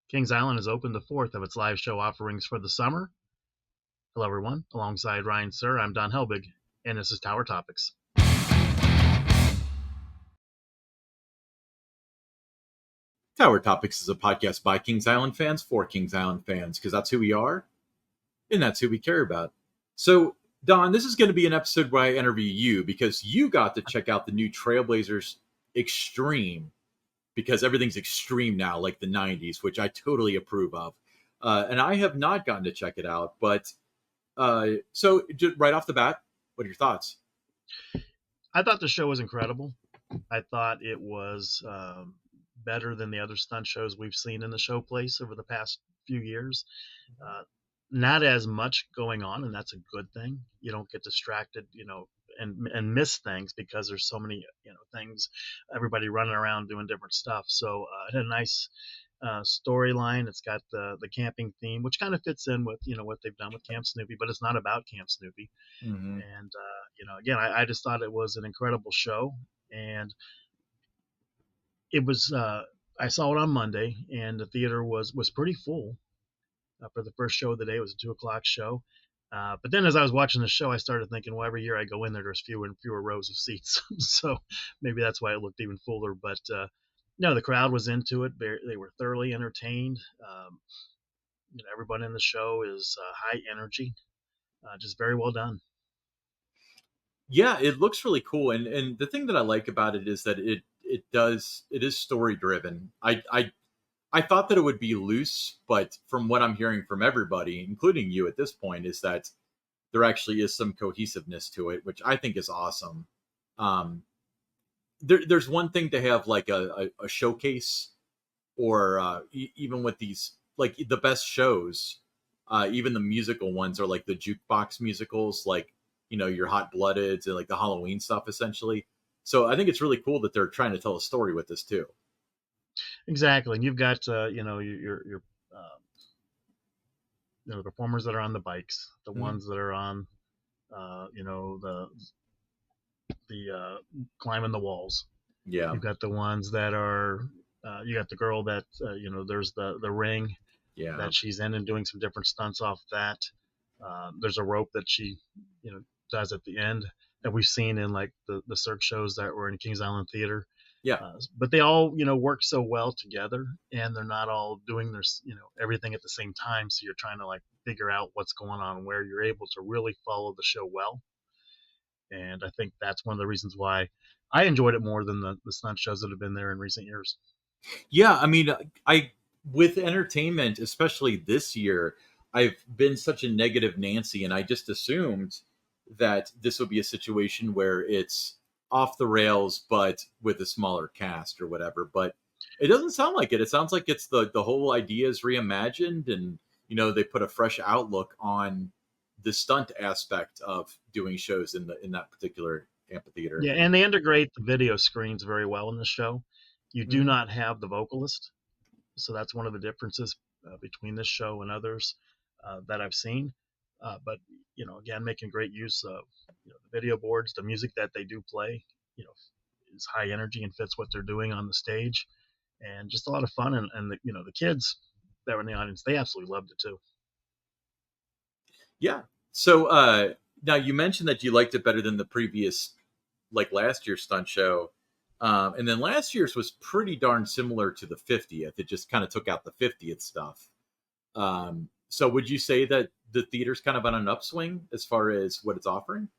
Kings Island has opened the fourth of its live show offerings for the summer. Hello, everyone. Alongside Ryan Sir, I'm Don Helbig, and this is Tower Topics. Tower Topics is a podcast by Kings Island fans for Kings Island fans, because that's who we are and that's who we care about. So, Don, this is going to be an episode where I interview you because you got to check out the new Trailblazers X-Treme, because everything's extreme now, like the 90s, which I totally approve of. And I have not gotten to check it out. But so, just right off the bat, what are your thoughts? I thought the show was incredible. I thought it was better than the other stunt shows we've seen in the showplace over the past few years. Uh, not as much going on, and that's a good thing. You don't get distracted, and miss things because there's so many, things, everybody running around doing different stuff. So it had a nice storyline. It's got the camping theme, which kind of fits in with what they've done with Camp Snoopy, but it's not about Camp Snoopy. Mm-hmm. And again, I just thought it was an incredible show, and it was. I saw it on Monday, and the theater was pretty full for the first show of the day. It was a 2 o'clock show. But then as I was watching the show, I started thinking, well, every year I go in there, there's fewer and fewer rows of seats. So maybe that's why it looked even fuller. But no, the crowd was into it. They were thoroughly entertained. Everyone in the show is high energy, just very well done. Yeah, it looks really cool, and the thing that I like about it is that it is story driven. I thought that it would be loose, but from what I'm hearing from everybody, including you at this point, is that there actually is some cohesiveness to it, which I think is awesome. Um, there's one thing to have like a showcase, or even with these like the best shows, even the musical ones are like the jukebox musicals, like your Hot Bloodeds and like the Halloween stuff, essentially. So I think it's really cool that they're trying to tell a story with this too. Exactly, and you've got your the performers that are on the bikes, the Mhm. ones that are on the climbing the walls. Yeah, You've got the ones that are you got the girl that there's the ring yeah, that she's in and doing some different stunts off that. There's a rope that she does at the end that we've seen in like the Cirque shows that were in Kings Island Theater. yeah. But they all work so well together, and they're not all doing their everything at the same time. So you're trying to like figure out what's going on, where you're able to really follow the show well. And I think that's one of the reasons why I enjoyed it more than the stunt shows that have been there in recent years. Yeah, I mean, I with entertainment, especially this year, I've been such a negative Nancy, and I just assumed that this would be a situation where it's off the rails, but with a smaller cast or whatever. But it doesn't sound like it. It sounds like it's the whole idea is reimagined, and they put a fresh outlook on the stunt aspect of doing shows in that particular amphitheater. Yeah, and they integrate the video screens very well in the show. You do Hmm. not have the vocalist, so that's one of the differences between this show and others that I've seen. But again, making great use of the video boards, the music that they do play, you know, is high energy and fits what they're doing on the stage, and just a lot of fun. And the kids that were in the audience, they absolutely loved it too. Yeah. So now you mentioned that you liked it better than the previous, like last year's stunt show. And then last year's was pretty darn similar to the 50th. It just kind of took out the 50th stuff. So would you say that the theater's kind of on an upswing as far as what it's offering?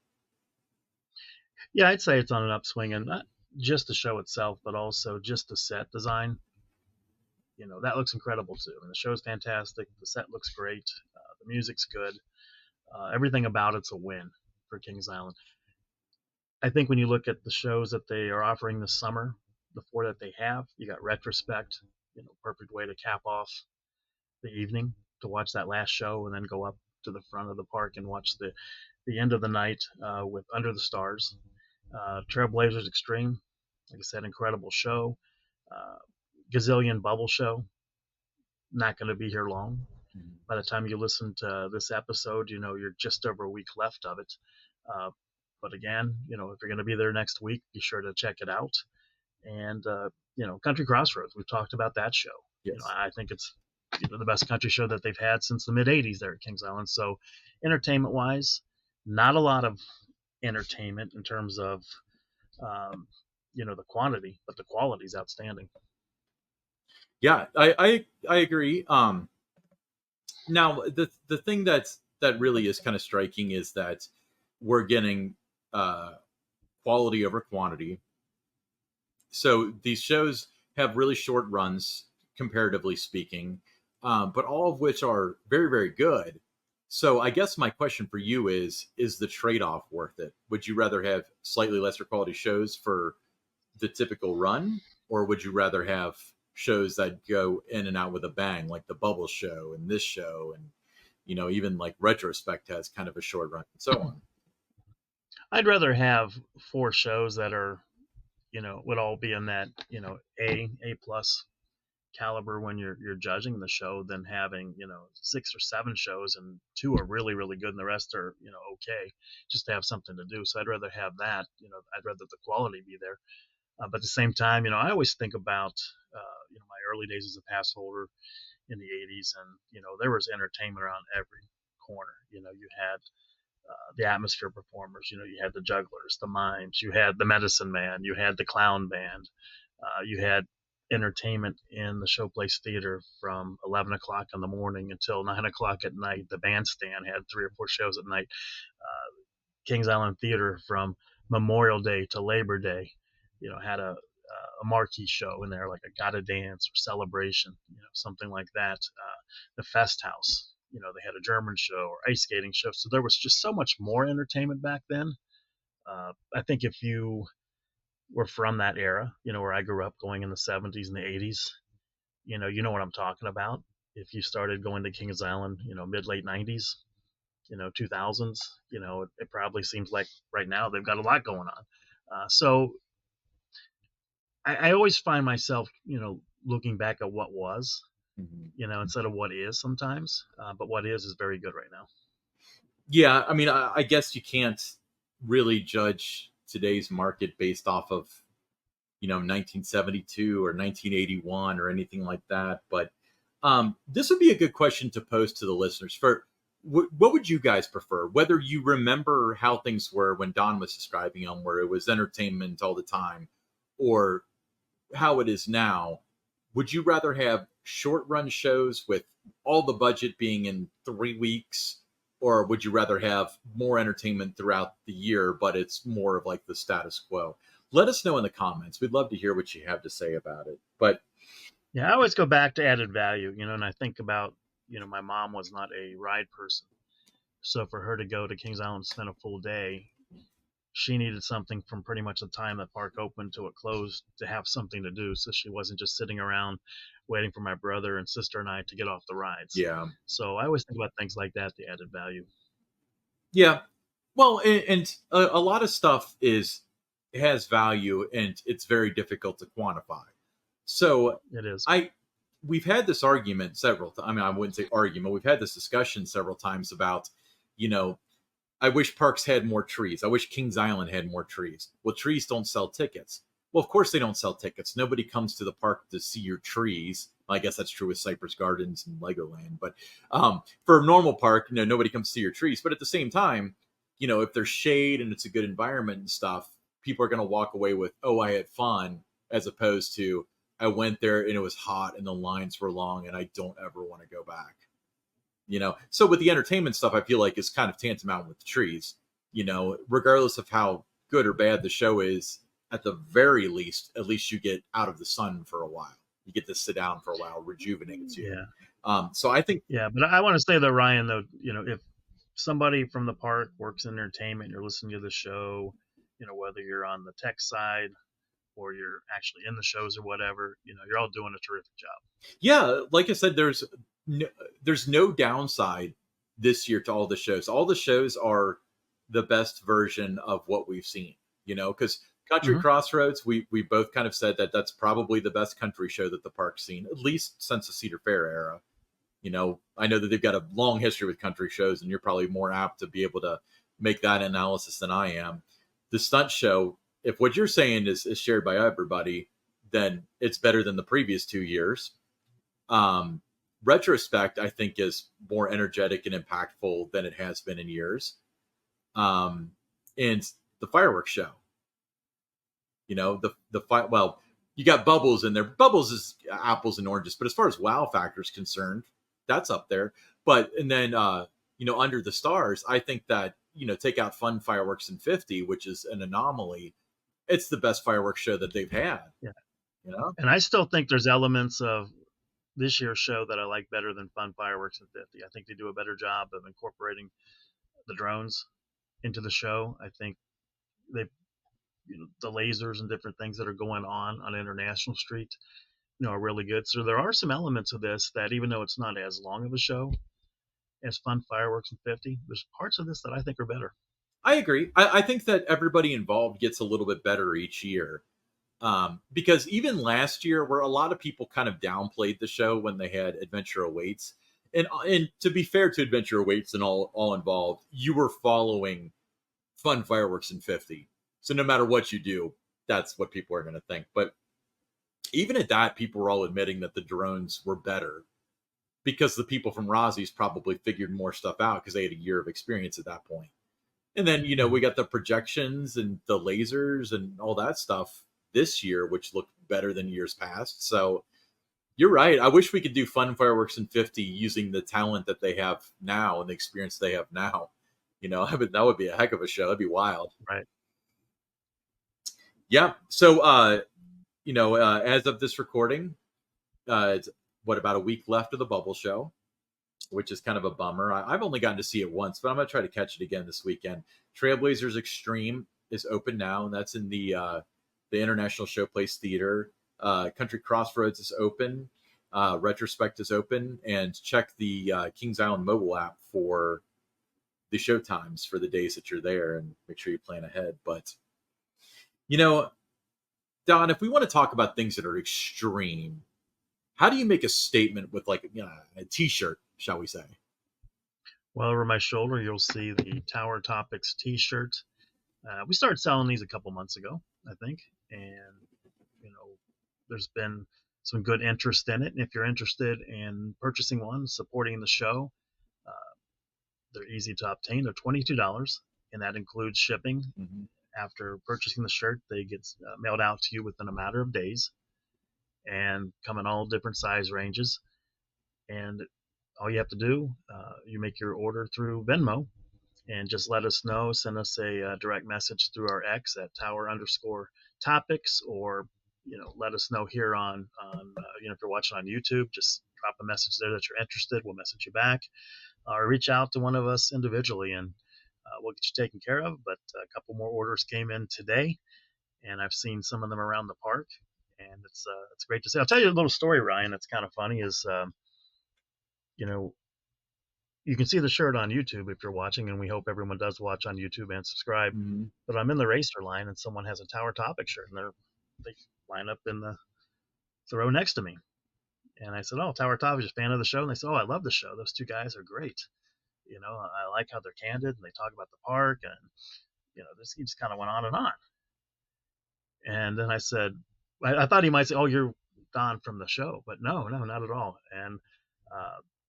Yeah, I'd say it's on an upswing, and not just the show itself, but also just the set design. That looks incredible too. And the show's fantastic. The set looks great. The music's good. Everything about it's a win for Kings Island. I think when you look at the shows that they are offering this summer, the four that they have, you got Retrospect, perfect way to cap off the evening to watch that last show and then go up to the front of the park and watch the end of the night with Under the Stars. Trailblazers X-Treme, like I said, incredible show. Uh, Gazillion Bubble Show, not going to be here long. By the time you listen to this episode, you're just over a week left of it. Uh, but again, if you're going to be there next week, be sure to check it out. And Country Crossroads, we've talked about that show. Yes. I think it's the best country show that they've had since the mid '80s there at Kings Island. So, entertainment wise, not a lot of entertainment in terms of um, the quantity, but the quality is outstanding. Yeah, I agree. Now the thing that really is kind of striking is that we're getting uh, quality over quantity. So these shows have really short runs, comparatively speaking, but all of which are very, very good. So I guess my question for you is the trade-off worth it? Would you rather have slightly lesser quality shows for the typical run, or would you rather have shows that go in and out with a bang, like the Bubble Show and this show, and even like Retrospect has kind of a short run and so on? I'd rather have four shows that are, would all be in that, A plus caliber when you're judging the show than having, six or seven shows and two are really, really good and the rest are, okay, just to have something to do. So I'd rather have that, I'd rather the quality be there. But at the same time, I always think about, my early days as a pass holder in the '80s, and there was entertainment around every corner. You had the atmosphere performers. You had the jugglers, the mimes. You had the medicine man. You had the clown band. You had entertainment in the Showplace Theater from 11 o'clock in the morning until 9 o'clock at night. The bandstand had three or four shows at night. Kings Island Theater from Memorial Day to Labor Day, had a marquee show in there, like a Gotta Dance or Celebration, something like that. The Fest House, they had a German show or ice skating show. So there was just so much more entertainment back then. I think if you were from that era, where I grew up going in the '70s and the '80s, you know what I'm talking about. If you started going to Kings Island, mid late '90s, 2000s, it probably seems like right now they've got a lot going on. So I always find myself, looking back at what was, Mhm. instead of what is sometimes. But what is very good right now. Yeah, I mean, I guess you can't really judge today's market based off of 1972 or 1981 or anything like that. But this would be a good question to pose to the listeners. For what would you guys prefer? Whether you remember how things were when Don was describing them, where it was entertainment all the time, or how it is now. Would you rather have short run shows with all the budget being in 3 weeks, or would you rather have more entertainment throughout the year, but it's more of like the status quo? Let us know in the comments. We'd love to hear what you have to say about it. But Yeah, I always go back to added value, and I think about, my mom was not a ride person. So for her to go to Kings Island and spend a full day, she needed something from pretty much the time the park opened to it closed to have something to do. So she wasn't just sitting around waiting for my brother and sister and I to get off the rides. yeah, So I always think about things like that, the added value. yeah. Well, and a lot of stuff is has value, and it's very difficult to quantify. So It is. I we've had this argument several times. I mean, I wouldn't say argument. We've had this discussion several times about, you know, I wish parks had more trees. I wish Kings Island had more trees. Well, trees don't sell tickets. Well, of course they don't sell tickets. Nobody comes to the park to see your trees. I guess that's true with Cypress Gardens and Legoland. But for a normal park, nobody comes to see your trees. But at the same time, if there's shade and it's a good environment and stuff, people are going to walk away with, oh, I had fun, as opposed to, I went there and it was hot and the lines were long and I don't ever want to go back. So with the entertainment stuff, I feel like it's kind of tantamount with the trees. Regardless of how good or bad the show is, at the very least, at least you get out of the sun for a while. You get to sit down for a while, rejuvenates you. Yeah. So I think, Yeah. But I want to say though, Ryan, though, if somebody from the park works in entertainment, you're listening to the show, whether you're on the tech side or you're actually in the shows or whatever, you're all doing a terrific job. yeah, like I said, there's no downside this year to all the shows. All the shows are the best version of what we've seen. Because Country Mm-hmm. Crossroads, we both kind of said that that's probably the best country show that the park's seen, at least since the Cedar Fair era. I know that they've got a long history with country shows, and you're probably more apt to be able to make that analysis than I am. The stunt show, if what you're saying is shared by everybody, then it's better than the previous 2 years. retrospect, I think, is more energetic and impactful than it has been in years. And the fireworks show, well, you got Bubbles in there. Bubbles is apples and oranges, but as far as wow factor is concerned, that's up there. But and then Under the Stars, I think that take out Fun Fireworks in 50, which is an anomaly. It's the best fireworks show that they've had. Yeah. You know, And I still think there's elements of this year's show that I like better than Fun Fireworks in 50. I think they do a better job of incorporating the drones into the show. I think they, the lasers and different things that are going on International Street, are really good. So there are some elements of this that, even though it's not as long of a show as Fun Fireworks in 50, there's parts of this that I think are better. I agree. I think that everybody involved gets a little bit better each year. Because even last year, where a lot of people kind of downplayed the show when they had Adventure Awaits, and to be fair to Adventure Awaits and all involved, you were following Fun Fireworks in 50. So no matter what you do, that's what people are going to think. But even at that, people were all admitting that the drones were better because the people from Rosie's probably figured more stuff out because they had a year of experience at that point. And then, we got the projections and the lasers and all that stuff this year, which looked better than years past. So you're right. I wish we could do Fun Fireworks in 50 using the talent that they have now and the experience they have now. That would be a heck of a show. That'd be wild. Right. Yeah. So, as of this recording, it's about a week left of the Bubble Show, which is kind of a bummer. I've only gotten to see it once, but I'm going to try to catch it again this weekend. Trailblazers X-Treme is open now, and that's in the International Showplace Theater. Country Crossroads is open. Retrospect is open. And check the Kings Island mobile app for the show times for the days that you're there, and make sure you plan ahead. But, Don, if we want to talk about things that are extreme, how do you make a statement with a t-shirt, shall we say? Well, over my shoulder, you'll see the Tower Topics t-shirt. We started selling these a couple months ago, I think. And, there's been some good interest in it. And if you're interested in purchasing one, supporting the show, they're easy to obtain. They're $22, and that includes shipping. Mm-hmm. After purchasing the shirt, they get mailed out to you within a matter of days and come in all different size ranges. And all you have to do, you make your order through Venmo and just let us know. Send us a direct message through our X at Tower_Topics, or let us know here on if you're watching on YouTube, just drop a message there that you're interested. We'll message you back, or reach out to one of us individually, and we'll get you taken care of. But a couple more orders came in today, and I've seen some of them around the park, and it's great to see. I'll tell you a little story, Ryan. That's kind of funny. Is you can see the shirt on YouTube if you're watching, and we hope everyone does watch on YouTube and subscribe. Mm-hmm. But I'm in the racer line, and someone has a Tower Topic shirt, and they line up in the row next to me. And I said, "Oh, Tower Topic is a fan of the show." And they said, "Oh, I love the show. Those two guys are great. I like how they're candid and they talk about the park." And this he just kind of went on and on. And then I said, I thought he might say, "Oh, you're Don from the show," but no, not at all. And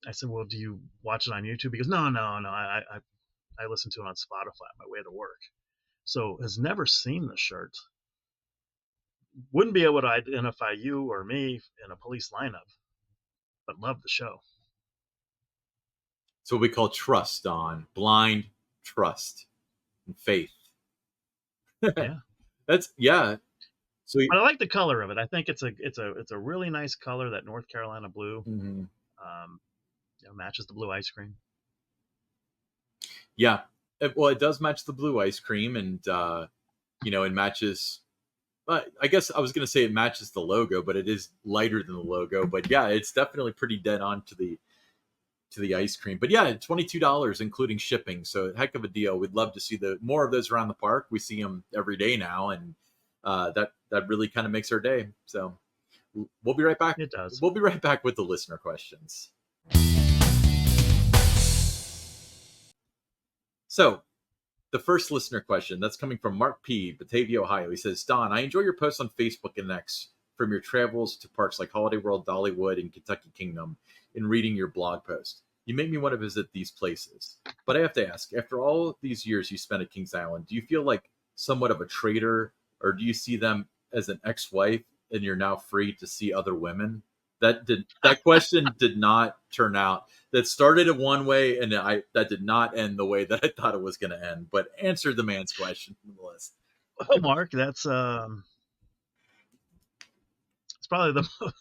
I said, "Well, do you watch it on YouTube?" He goes, No. I listen to it on Spotify on my way to work." So has never seen the shirt. Wouldn't be able to identify you or me in a police lineup, but love the show. It's what we call trust, Don. Blind trust and faith. Yeah. So I like the color of it. I think it's a really nice color, that North Carolina blue. Mm-hmm. Matches the blue ice cream. Yeah. It does match the blue ice cream, and it matches. I guess I was going to say it matches the logo, but it is lighter than the logo. But yeah, it's definitely pretty dead on to the ice cream. But yeah, $22 including shipping, so heck of a deal. We'd love to see more of those around the park. We see them every day now, and that really kind of makes our day. So we'll be right back. It does. We'll be right back with the listener questions. So the first listener question, that's coming from Mark P., Batavia, Ohio. He says, Don, I enjoy your posts on Facebook and X from your travels to parks like Holiday World, Dollywood, and Kentucky Kingdom, and reading your blog post. You make me want to visit these places. But I have to ask, after all these years you spent at Kings Island, do you feel like somewhat of a traitor, or do you see them as an ex-wife and you're now free to see other women? That question did not turn out. That started in one way, and that did not end the way that I thought it was going to end. But answer the man's question nonetheless. Well, Mark, that's it's probably the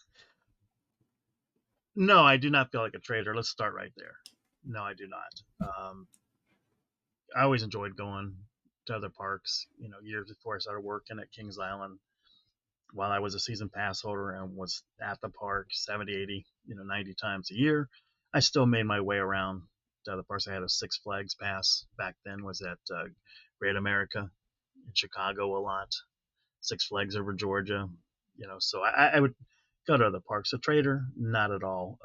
no. I do not feel like a traitor. Let's start right there. No, I do not. I always enjoyed going to other parks. Years before I started working at Kings Island, while I was a season pass holder and was at the park 70, 80, 90 times a year, I still made my way around to other parks. I had a Six Flags pass back then, was at Great America in Chicago a lot, Six Flags over Georgia, so I would go to other parks. A trader, not at all.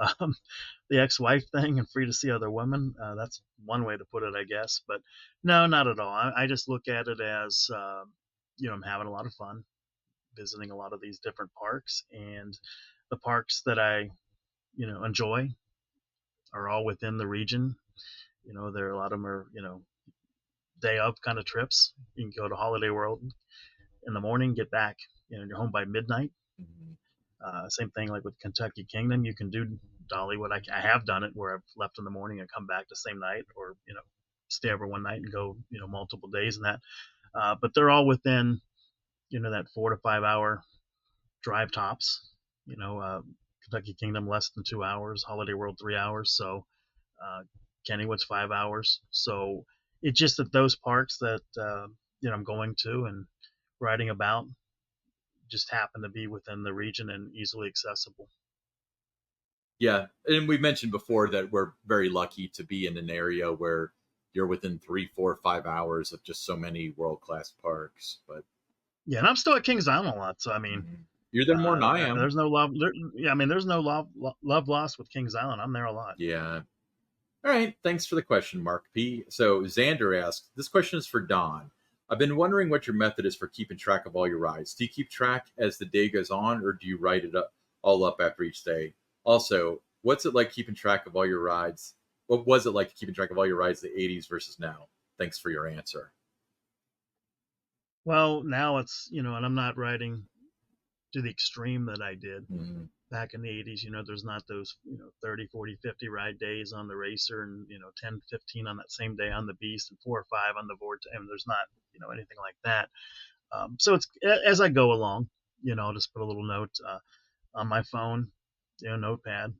The ex-wife thing and free to see other women, that's one way to put it, I guess. But no, not at all. I just look at it as, I'm having a lot of fun visiting a lot of these different parks, and the parks that I enjoy are all within the region. There are a lot of them are day of kind of trips. You can go to Holiday World in the morning, get back, you're home by midnight. Same thing like with Kentucky Kingdom. You can do Dollywood. I have done it where I've left in the morning and come back the same night, or stay over one night and go multiple days and that. But they're all within that 4 to 5 hour drive tops. Kentucky Kingdom less than 2 hours, Holiday World 3 hours, so Kennywood's 5 hours. So it's just that those parks that I'm going to and writing about just happen to be within the region and easily accessible. Yeah, and we mentioned before that we're very lucky to be in an area where you're within 3, 4, 5 hours of just so many world-class parks. But yeah, and I'm still at Kings Island a lot, so I mean, you're there more than I am. There's no love. There's no love lost with Kings Island. I'm there a lot. Yeah. All right. Thanks for the question, Mark P. So Xander asked, this question is for Don. I've been wondering what your method is for keeping track of all your rides. Do you keep track as the day goes on, or do you write it all up after each day? Also, what's it like keeping track of all your rides? What was it like keeping track of all your rides the 80s versus now? Thanks for your answer. Well, now it's, and I'm not riding to the extreme that I did back in the 80s. There's not those, 30, 40, 50 ride days on the Racer and, 10, 15 on that same day on the Beast and 4 or 5 on the Vortex. And there's not, anything like that. So it's as I go along, I'll just put a little note on my phone, notepad.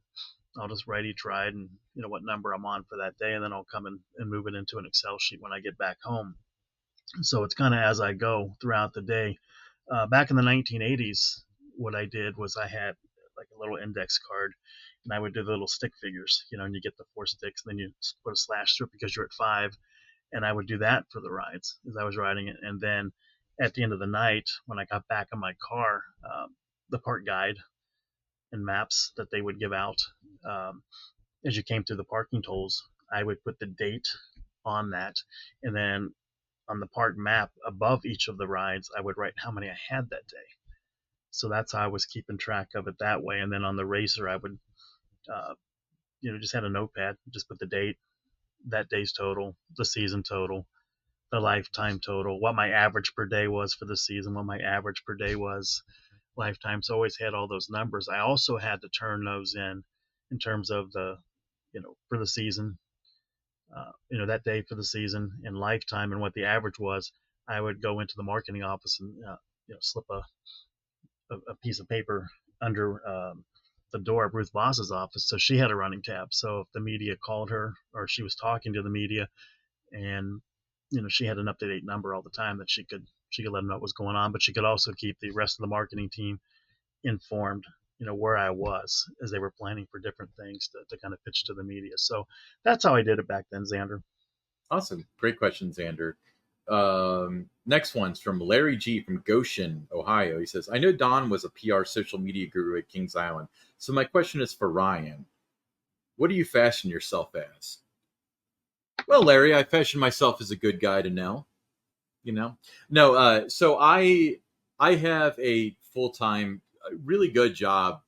I'll just write each ride and, what number I'm on for that day. And then I'll come and move it into an Excel sheet when I get back home. So it's kind of as I go throughout the day. Back in the 1980s, what I did was I had like a little index card, and I would do the little stick figures, and you get the 4 sticks, and then you put a slash through it because you're at 5, and I would do that for the rides as I was riding it. And then at the end of the night, when I got back in my car, the park guide and maps that they would give out as you came through the parking tolls, I would put the date on that, and then on the park map above each of the rides, I would write how many I had that day. So that's how I was keeping track of it that way. And then on the Racer, I would, just had a notepad, just put the date, that day's total, the season total, the lifetime total, what my average per day was for the season, what my average per day was lifetime. So I always had all those numbers. I also had to turn those in terms of the, for the season, that day for the season and lifetime and what the average was. I would go into the marketing office and, slip a piece of paper under the door of Ruth Voss's office. So she had a running tab. So if the media called her or she was talking to the media and, she had an up-to-date number all the time that she could let them know what was going on, but she could also keep the rest of the marketing team informed, where I was as they were planning for different things to kind of pitch to the media. So that's how I did it back then, Xander. Awesome. Great question, Xander. Next one's from Larry G from Goshen, Ohio. He says, I know Don was a PR social media guru at Kings Island. So my question is for Ryan. What do you fashion yourself as? Well, Larry, I fashion myself as a good guy to know. No. So I have a full-time a really good job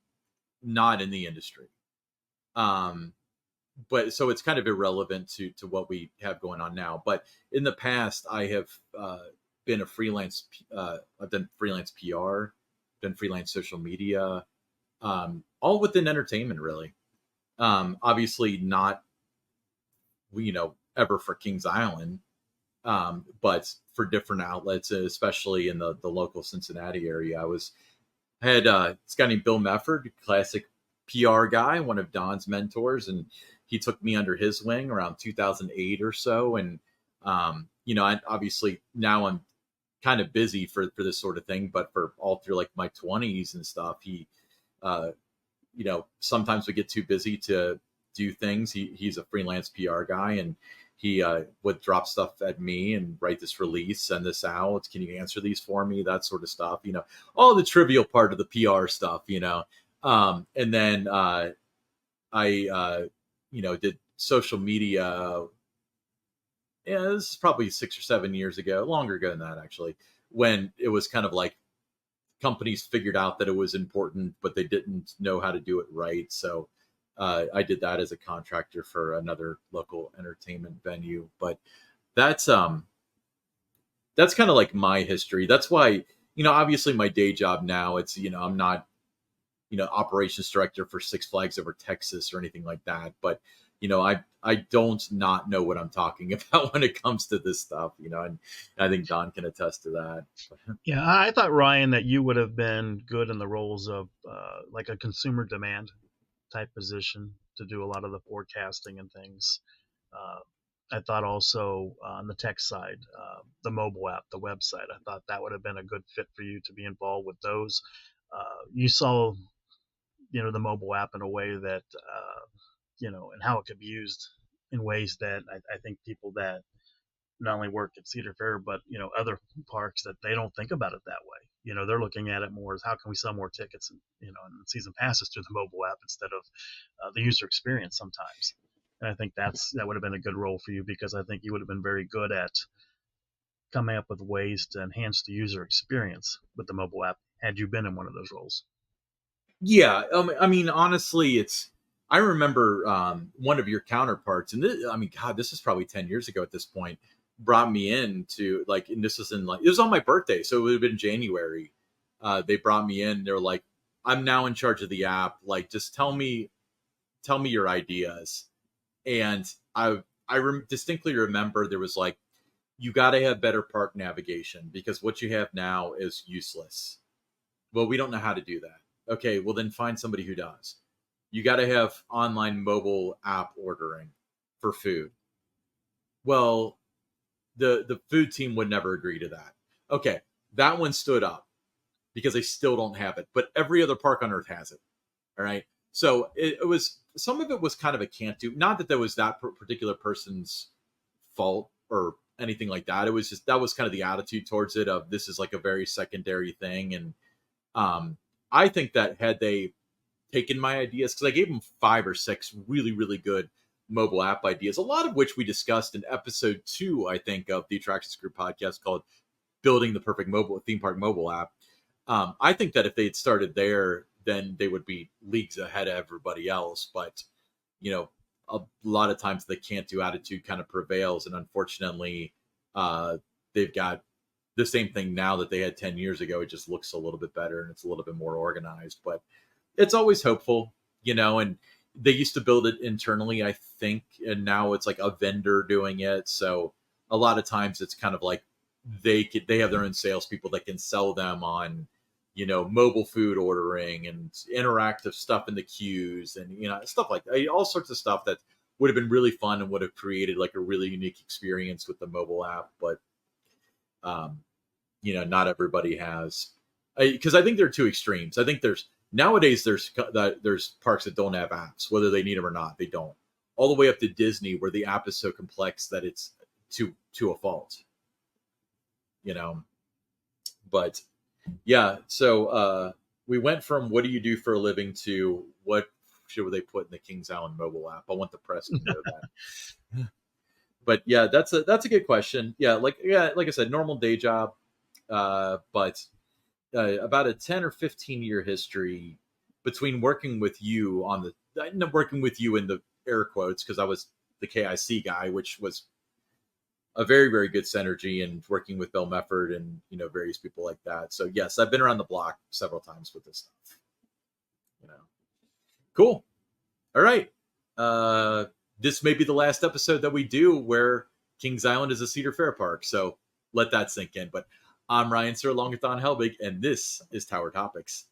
not in the industry. Um, but so it's kind of irrelevant to what we have going on now. But in the past, I have been a freelance. I've done freelance PR, done freelance social media, all within entertainment, really. Obviously, not ever for Kings Island, but for different outlets, especially in the local Cincinnati area. I had this guy named Bill Mefford, classic PR guy, one of Don's mentors, and he took me under his wing around 2008 or so. And obviously now I'm kind of busy for this sort of thing, but for all through like my 20s and stuff, he, uh, sometimes we get too busy to do things. He's a freelance PR guy, and he would drop stuff at me and write this release, send this out. Can you answer these for me? That sort of stuff, all the trivial part of the PR stuff, and then I did social media. Yeah, this is probably 6 or 7 years ago, longer ago than that, actually, when it was kind of like companies figured out that it was important, but they didn't know how to do it right. So I did that as a contractor for another local entertainment venue. But that's kind of like my history. That's why, obviously my day job now, it's, I'm not, operations director for Six Flags Over Texas or anything like that. But, I don't not know what I'm talking about when it comes to this stuff, and I think Don can attest to that. Yeah, I thought, Ryan, that you would have been good in the roles of like a consumer demand type position to do a lot of the forecasting and things. Uh, I thought also on the tech side, the mobile app, the website, I thought that would have been a good fit for you to be involved with those. You saw, the mobile app in a way that, and how it could be used in ways that I think people that not only work at Cedar Fair, but other parks, that they don't think about it that way. They're looking at it more as how can we sell more tickets and and season passes through the mobile app instead of the user experience sometimes. And I think that would have been a good role for you, because I think you would have been very good at coming up with ways to enhance the user experience with the mobile app had you been in one of those roles. Yeah, I mean, honestly, I remember one of your counterparts, and God, this is probably 10 years ago at this point. Brought me in to like, and this was it was on my birthday, so it would have been January. They brought me in. They're like, "I'm now in charge of the app. Like, just tell me your ideas." And distinctly remember there was like, "You got to have better park navigation because what you have now is useless." Well, we don't know how to do that. Okay, well then find somebody who does. You got to have online mobile app ordering for food. Well, the food team would never agree to that. Okay, that one stood up because they still don't have it, but every other park on earth has it. All right, so it was, some of it was kind of a can't do. Not that that was that particular person's fault or anything like that. It was just, that was kind of the attitude towards it, of this is like a very secondary thing. And I think that had they taken my ideas, because I gave them 5 or 6 really, really good mobile app ideas, a lot of which we discussed in episode 2, I think, of the Attractions Group podcast called Building the Perfect Mobile Theme Park Mobile App. I think that if they had started there, then they would be leagues ahead of everybody else. But, a lot of times the can't do attitude kind of prevails. And unfortunately, they've got the same thing now that they had 10 years ago. It just looks a little bit better and it's a little bit more organized, but it's always hopeful, and they used to build it internally, I think, and now it's like a vendor doing it. So a lot of times it's kind of like they have their own salespeople that can sell them on, mobile food ordering and interactive stuff in the queues and, stuff like that, all sorts of stuff that would have been really fun and would have created like a really unique experience with the mobile app. But, not everybody has, because I think there are two extremes. I think nowadays there's parks that don't have apps, whether they need them or not, they don't. All the way up to Disney, where the app is so complex that it's to a fault, But yeah, so we went from what do you do for a living to what should they put in the Kings Island mobile app. I want the press to know that. But yeah, that's a good question. Yeah, like I said, normal day job, but about a 10 or 15-year history between working with you on the working with you in the air quotes, because I was the KIC guy, which was a very, very good synergy, and working with Bill Mefford and, various people like that. So yes, I've been around the block several times with this stuff. Cool. All right. This may be the last episode that we do where Kings Island is a Cedar Fair park. So let that sink in. But I'm Ryan Sir, along with Don Helbig, and this is Tower Topics.